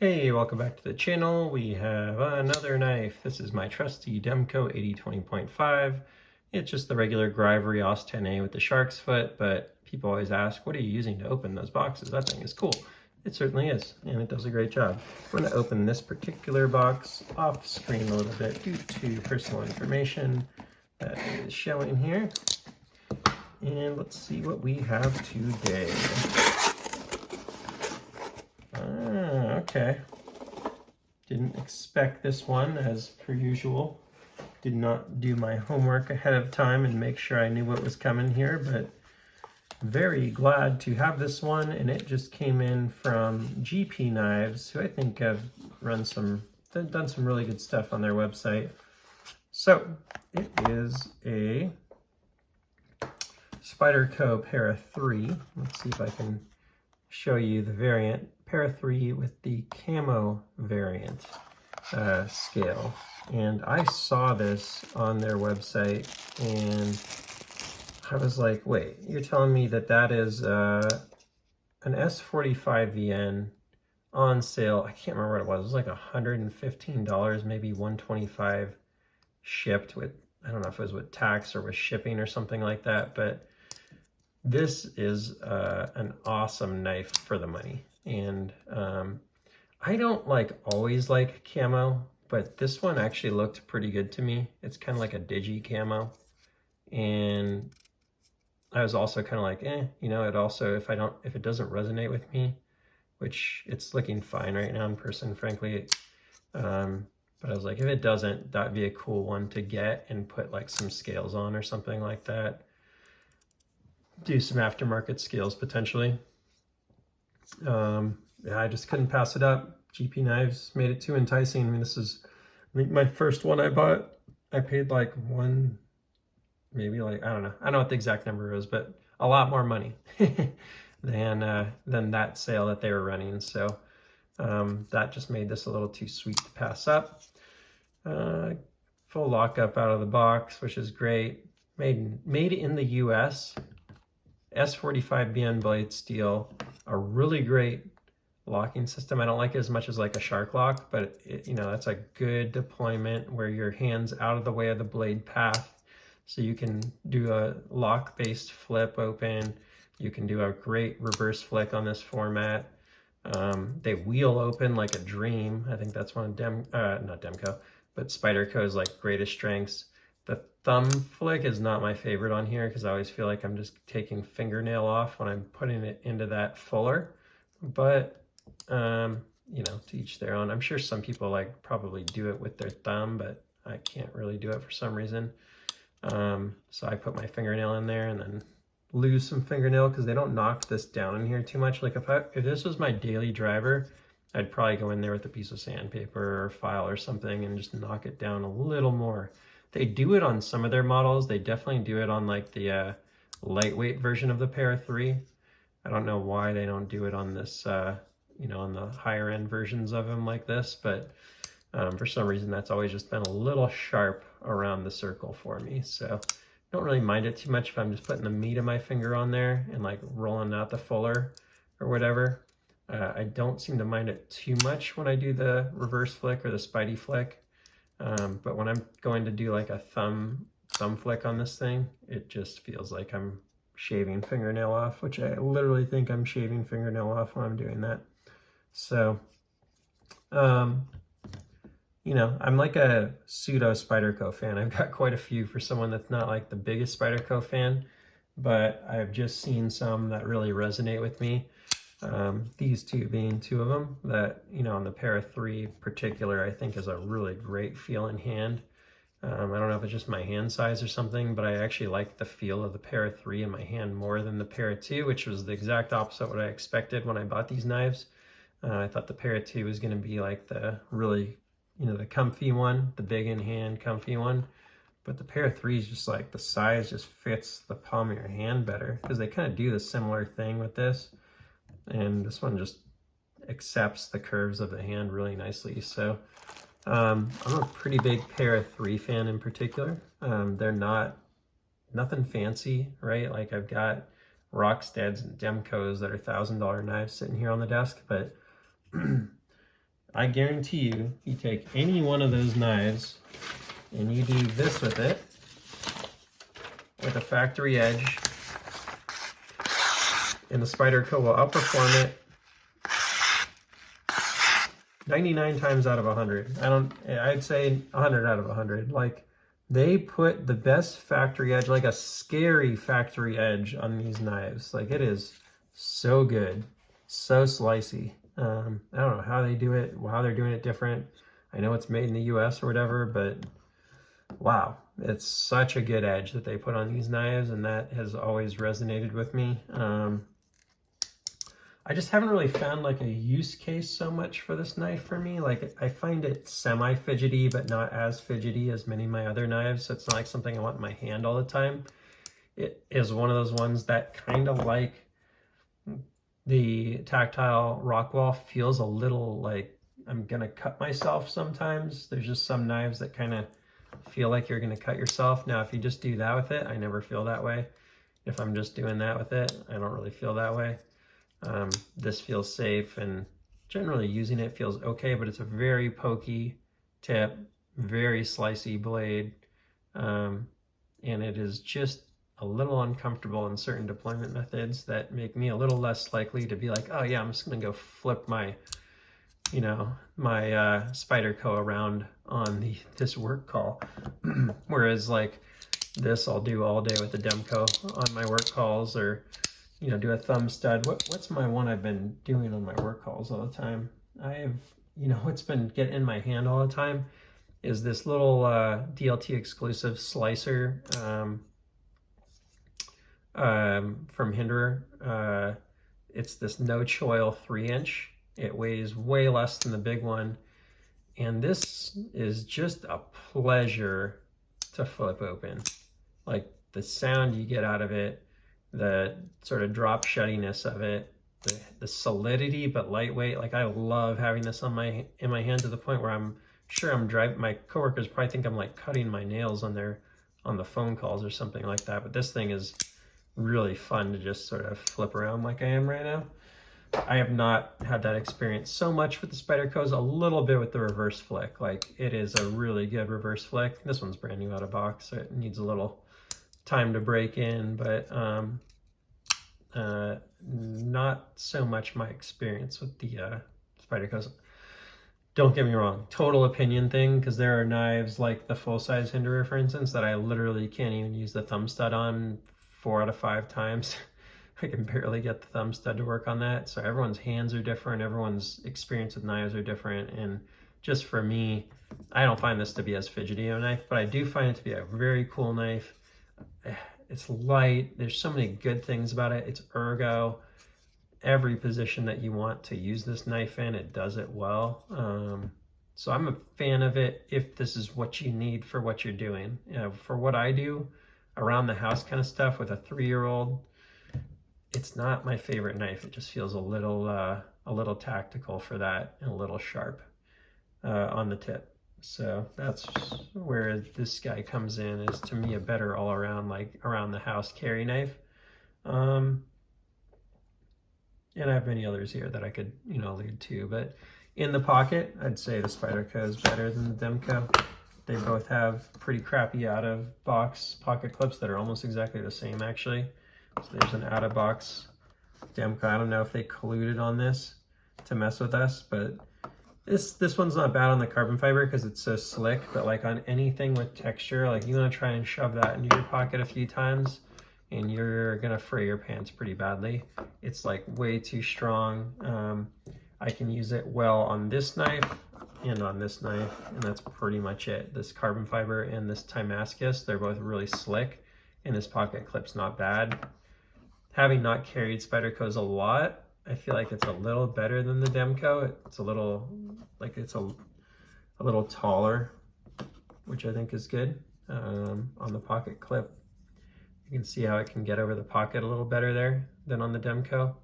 Hey, welcome back to the channel. We have another knife. This is my trusty Demco 8020.5. It's just the regular Grivory OS 10A with the shark's foot, but people always ask, what are you using to open those boxes? That thing is cool. It certainly is, and it does a great job. I'm going to open this particular box off screen a little bit due to personal information that is showing here. And let's see what we have today. Okay. Didn't expect this one as per usual. Did not do my homework ahead of time and make sure I knew what was coming here, but very glad to have this one. And it just came in from GP Knives, who I think have done some really good stuff on their website. So it is a Spyderco Para 3. Let's see if I can show you the variant. Para 3 with the Camo variant scale. And I saw this on their website and I was like, wait, you're telling me that that is an S45VN on sale. I can't remember what it was. It was like $115, maybe $125 shipped with, I don't know if it was with tax or with shipping or something like that, but this is an awesome knife for the money. And I don't always like camo, but this one actually looked pretty good to me. It's kind of like a digi camo. And I was also kind of like, it also, if it doesn't resonate with me, which it's looking fine right now in person, frankly. But I was like, if it doesn't, that'd be a cool one to get and put like some scales on or something like that. Do some aftermarket scales potentially. Yeah, I just couldn't pass it up. GP Knives made it too enticing. I mean, this is my first one I bought. I paid like maybe like, I don't know what the exact number is, but a lot more money than that sale that they were running. So that just made this a little too sweet to pass up. Full lockup out of the box, which is great. Made in the US. S45VN blade steel, a really great locking system. I don't like it as much as like a shark lock, but that's a good deployment where your hand's out of the way of the blade path. So you can do a lock-based flip open. You can do a great reverse flick on this format. They wheel open like a dream. I think that's one of not Demco, but Spyderco's like greatest strengths. The thumb flick is not my favorite on here because I always feel like I'm just taking fingernail off when I'm putting it into that fuller. But, to each their own. I'm sure some people probably do it with their thumb, but I can't really do it for some reason. So I put my fingernail in there and then lose some fingernail because they don't knock this down in here too much. Like if this was my daily driver, I'd probably go in there with a piece of sandpaper or file or something and just knock it down a little more. They do it on some of their models. They definitely do it on like the lightweight version of the Para 3. I don't know why they don't do it on this, on the higher end versions of them like this, but for some reason that's always just been a little sharp around the circle for me. So don't really mind it too much if I'm just putting the meat of my finger on there and like rolling out the fuller or whatever. I don't seem to mind it too much when I do the reverse flick or the Spidey flick. But when I'm going to do like a thumb flick on this thing, it just feels like I'm shaving fingernail off, which I literally think I'm shaving fingernail off when I'm doing that. So, I'm like a pseudo Spyderco fan. I've got quite a few for someone that's not like the biggest Spyderco fan, but I've just seen some that really resonate with me. These two being two of them that, on the Para 3 particular, I think is a really great feel in hand. I don't know if it's just my hand size or something, but I actually like the feel of the Para 3 in my hand more than the Para 2, which was the exact opposite of what I expected when I bought these knives. I thought the Para 2 was going to be like the really, the comfy one, the big in hand comfy one. But the Para 3 is just like the size just fits the palm of your hand better because they kind of do the similar thing with this. And this one just accepts the curves of the hand really nicely. So I'm a pretty big Para 3 fan in particular. They're nothing fancy, right? Like I've got Rocksteads and Demcos that are $1,000 knives sitting here on the desk, but I guarantee you, you take any one of those knives and you do this with it, with a factory edge, and the Spyderco will outperform it 99 times out of 100. I'd say 100 out of 100. Like, they put the best factory edge, like a scary factory edge on these knives. Like, it is so good, so slicey. I don't know how they do it, how they're doing it different. I know it's made in the US or whatever, but wow, it's such a good edge that they put on these knives, and that has always resonated with me. I just haven't really found like a use case so much for this knife for me. Like, I find it semi-fidgety, but not as fidgety as many of my other knives. So it's not like something I want in my hand all the time. It is one of those ones that kind of like the tactile Rockwall feels a little like I'm gonna cut myself sometimes. There's just some knives that kind of feel like you're gonna cut yourself. Now, if you just do that with it, I never feel that way. If I'm just doing that with it, I don't really feel that way. This feels safe, and generally using it feels okay, but it's a very pokey tip, very slicey blade, and it is just a little uncomfortable in certain deployment methods that make me a little less likely to be like, oh yeah, I'm just gonna go flip my, my Spyderco around on this work call. Whereas like this I'll do all day with the Demco on my work calls, or do a thumb stud. What's my one I've been doing on my work calls all the time? I have, what's been getting in my hand all the time is this little DLT exclusive slicer from Hinderer. It's this no choil 3-inch. It weighs way less than the big one. And this is just a pleasure to flip open. Like, the sound you get out of it, the sort of drop shuttiness of it, the solidity but lightweight. Like, I love having this in my hand to the point where I'm sure I'm driving. My coworkers probably think I'm like cutting my nails on the phone calls or something like that. But this thing is really fun to just sort of flip around like I am right now. I have not had that experience so much with the Spydercos, a little bit with the reverse flick. Like, it is a really good reverse flick. This one's brand new out of box, so it needs a little time to break in, but not so much my experience with the Spydercos. Don't get me wrong, total opinion thing, because there are knives like the full-size Hinderer, for instance, that I literally can't even use the thumb stud on 4 out of 5 times. I can barely get the thumb stud to work on that. So everyone's hands are different, everyone's experience with knives are different, and just for me, I don't find this to be as fidgety of a knife, but I do find it to be a very cool knife. It's light. There's so many good things about it. It's ergo. Every position that you want to use this knife in, it does it well. So I'm a fan of it if this is what you need for what you're doing. For what I do around the house kind of stuff with a 3-year-old, it's not my favorite knife. It just feels a little tactical for that, and a little sharp on the tip. So that's where this guy comes in, is to me a better all around, like around the house carry knife. And I have many others here that I could, allude to, but in the pocket, I'd say the Spyderco is better than the Demco. They both have pretty crappy out of box pocket clips that are almost exactly the same, actually. So there's an out of box Demco. I don't know if they colluded on this to mess with us, but this one's not bad on the carbon fiber because it's so slick, but like on anything with texture, like you want to try and shove that into your pocket a few times and you're gonna fray your pants pretty badly. It's like way too strong. I can use it well on this knife and on this knife, and that's pretty much it. This carbon fiber and this Damascus, they're both really slick, and this pocket clip's not bad. Having not carried Spydercos a lot, I feel like it's a little better than the Demco. It's a little, like it's a little taller, which I think is good. On the pocket clip, you can see how it can get over the pocket a little better there than on the Demco.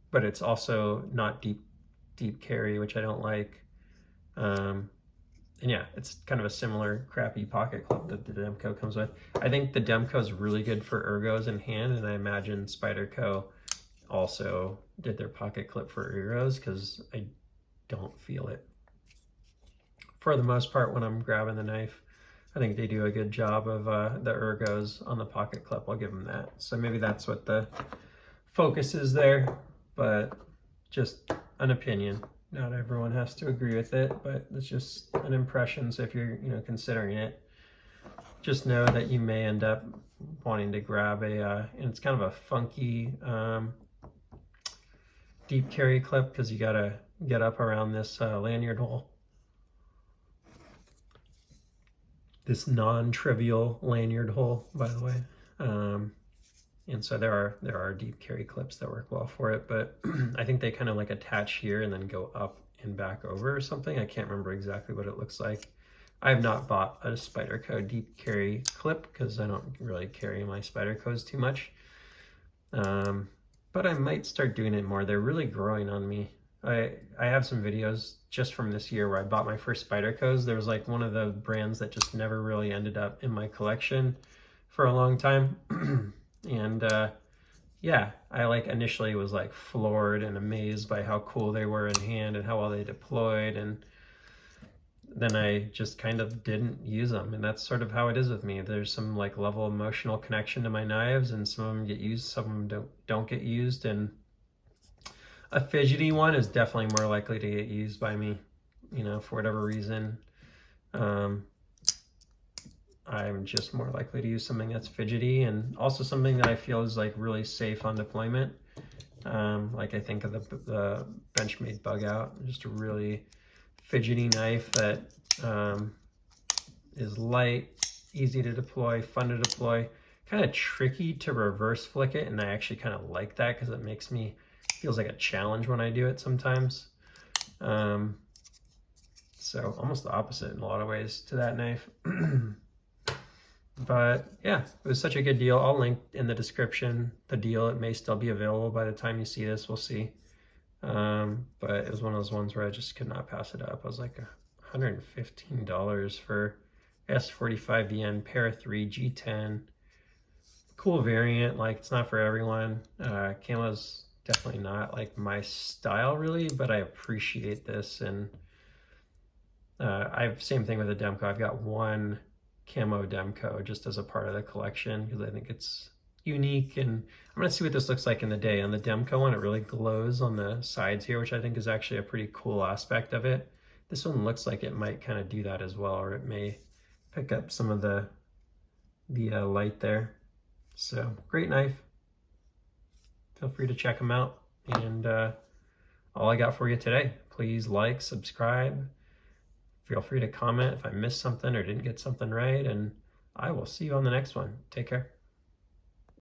But it's also not deep carry, which I don't like. And yeah, it's kind of a similar crappy pocket clip that the Demco comes with. I think the Demco is really good for ergos in hand, and I imagine Spyderco also did their pocket clip for ergos, because don't feel it. For the most part, when I'm grabbing the knife, I think they do a good job of the ergos on the pocket clip. I'll give them that. So maybe that's what the focus is there, but just an opinion. Not everyone has to agree with it, but it's just an impression. So if you're, considering it, just know that you may end up wanting to grab and it's kind of a funky deep carry clip because you gotta get up around this lanyard hole. This non-trivial lanyard hole, by the way. And so there are deep carry clips that work well for it, but I think they kind of like attach here and then go up and back over or something. I can't remember exactly what it looks like. I have not bought a Spyderco deep carry clip because I don't really carry my Spydercos too much. But I might start doing it more. They're really growing on me. I have some videos just from this year where I bought my first Spydercos. There was like one of the brands that just never really ended up in my collection for a long time. And yeah, I like initially was like floored and amazed by how cool they were in hand and how well they deployed, and then I just kind of didn't use them. And that's sort of how it is with me. There's some like level of emotional connection to my knives, and some of them get used, some of them don't get used, and a fidgety one is definitely more likely to get used by me, for whatever reason. I'm just more likely to use something that's fidgety, and also something that I feel is like really safe on deployment. Like I think of the Benchmade Bug Out, just a really fidgety knife that is light, easy to deploy, fun to deploy, kind of tricky to reverse flick it, and I actually kind of like that because it makes me, feels like a challenge when I do it sometimes. So almost the opposite in a lot of ways to that knife. But yeah, it was such a good deal. I'll link in the description the deal. It may still be available by the time you see this. We'll see. But it was one of those ones where I just could not pass it up. I was like $115 for S45VN Para 3 G10. Cool variant. Like, it's not for everyone. Camo's definitely not like my style really, but I appreciate this. And same thing with the Demco. I've got one Camo Demco just as a part of the collection because I think it's unique, and I'm going to see what this looks like in the day. On the Demco one, it really glows on the sides here, which I think is actually a pretty cool aspect of it. This one looks like it might kind of do that as well, or it may pick up some of the light there. So great knife. Feel free to check them out. And all I got for you today. Please like, subscribe. Feel free to comment if I missed something or didn't get something right, and I will see you on the next one. Take care.